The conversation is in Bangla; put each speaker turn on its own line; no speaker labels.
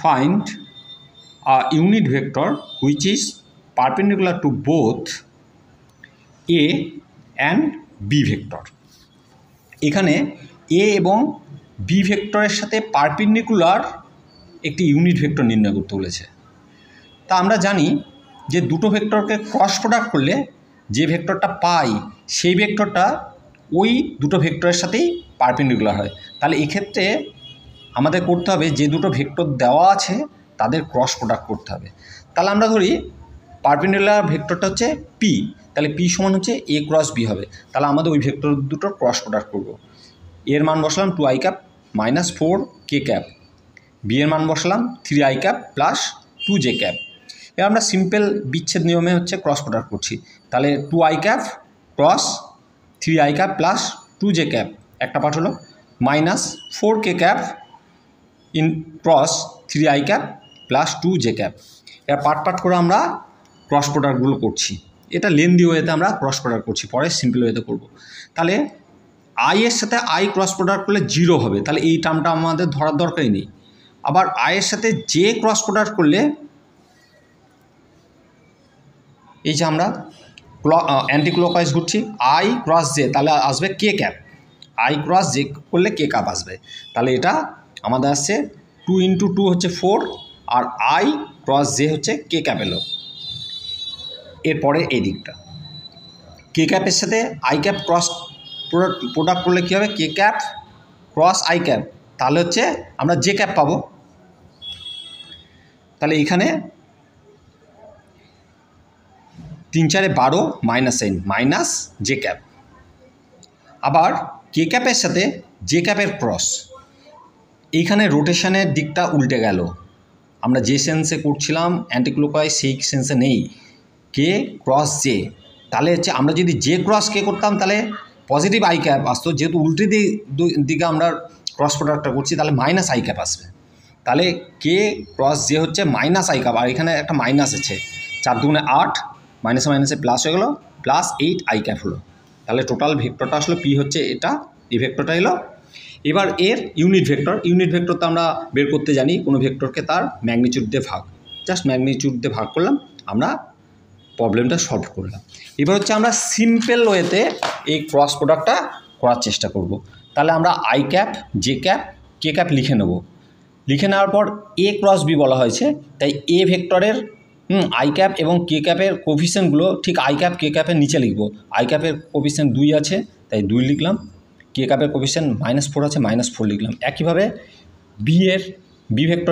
find a unit vector which is perpendicular to both a and b vector. এখানে a এবং b ভেক্টরের সাথে পারপেন্ডিকুলার একটি ইউনিট ভেক্টর নির্ণয় করতে বলেছে। তা আমরা জানি যে দুটো ভেক্টরকে ক্রস প্রোডাক্ট করলে যে ভেক্টরটা পাই সেই ভেক্টরটা ওই দুটো ভেক্টরের সাথেই পারপেন্ডিকুলার হয়। তাহলে এক্ষেত্রে আমাদের করতে হবে যে দুটো ভেক্টর দেওয়া আছে তাদের ক্রস প্রোডাক্ট করতে হবে। তাহলে আমরা ধরি পারপেন্ডিকুলার ভেক্টরটা হচ্ছে পি, তাহলে পি সমান হচ্ছে এ ক্রস বি হবে। তাহলে আমাদের ওই ভেক্টর দুটোর ক্রস প্রোডাক্ট করব। এর মান বসালাম 2i cap minus 4k cap, B এর মান বসালাম 3i cap plus 2j cap. এবার আমরা সিম্পল বিচ্ছেদ নিয়মে হচ্ছে ক্রস প্রোডাক্ট করছি। তাহলে 2i cap cross 3i cap plus 2j cap একটা পার্ট হলো, minus 4k cap in cross 3i cap plus 2j cap. এবার পার্ট করে আমরা ক্রস প্রোডাক্টগুলো করছি। এটা লেন্দি ওয়েতে আমরা ক্রস প্রোডাক্ট করছি, পরে সিম্পল ওয়েতে করব। তাহলে আই এর সাথে আই ক্রস প্রোডাক্ট করলে 0 হবে, তাহলে এই টার্মটা আমাদের ধরার দরকারই নেই। আবার আই এর সাথে জে ক্রস প্রোডাক্ট করলে এই যে আমরা অ্যান্টি ক্লকওয়াইজ ঘুরছি, আই ক্রস জে তাহলে আসবে কে ক্যাপ, আই ক্রস জে করলে কে ক্যাপ আসবে। তাহলে এটা আমাদের আসছে 2 × 2 হচ্ছে 4 আর আই ক্রস জে হচ্ছে কে ক্যাপ এলো। এরপরে এই দিকটা কে ক্যাপের সাথে আই ক্যাপ ক্রস প্রোডাক্ট করলে কী হবে, কে ক্যাপ ক্রস আই ক্যাপ, তাহলে হচ্ছে আমরা জে ক্যাপ পাবো। তাহলে এখানে 3 × 4 = 12 minus sine minus J cap. আবার কে ক্যাপের সাথে জে ক্যাপের ক্রস, এইখানে রোটেশনের দিকটা উল্টে গেল। আমরা যে সেন্সে করছিলাম অ্যান্টি ক্লকওয়াইজ সেই সেন্সে নেই, কে ক্রস জে। তাহলে হচ্ছে আমরা যদি জে ক্রস কে করতাম তাহলে পজিটিভ আই ক্যাপ আসতো, যেহেতু উল্টে দিকে আমরা ক্রস প্রোডাক্টটা করছি তাহলে মাইনাস আই ক্যাপ আসবে। তাহলে কে ক্রস জে হচ্ছে মাইনাস আই ক্যাপ, আর এখানে একটা মাইনাস আছে, 4 × 2 = 8, মাইনাসে মাইনাসে প্লাস হয়ে গেলো, প্লাস 8 আই ক্যাপ হলো। তাহলে টোটাল ভেক্টরটা আসলে পি হচ্ছে এটা, এই ভেক্টরটা এলো। এবার এর ইউনিট ভেক্টর তো আমরা বের করতে জানি, কোনো ভেক্টরকে তার ম্যাগনিটিউড দিয়ে ভাগ, জাস্ট ম্যাগনিটিউড দিয়ে ভাগ করলাম, আমরা প্রবলেমটা সলভ করলাম। এবার হচ্ছে আমরা সিম্পল ওয়েতে এই ক্রস প্রোডাক্টটা করার চেষ্টা করব। তাহলে আমরা I cap J cap K cap লিখে নেব। লিখে নেওয়ার পর এ ক্রস বি বলা হয়েছে, তাই এ ভেক্টরের আই ক্যাপ এবং কে ক্যাপের কোফিসিয়েন্টগুলো ঠিক আই ক্যাপ কে ক্যাপের নিচে লিখব। আই ক্যাপের কোফিসিয়েন্ট 2 আছে তাই 2 লিখলাম, কে ক্যাপের কোফিসিয়েন্ট -4 আছে -4 লিখলাম। একইভাবে বি ভেক্টরের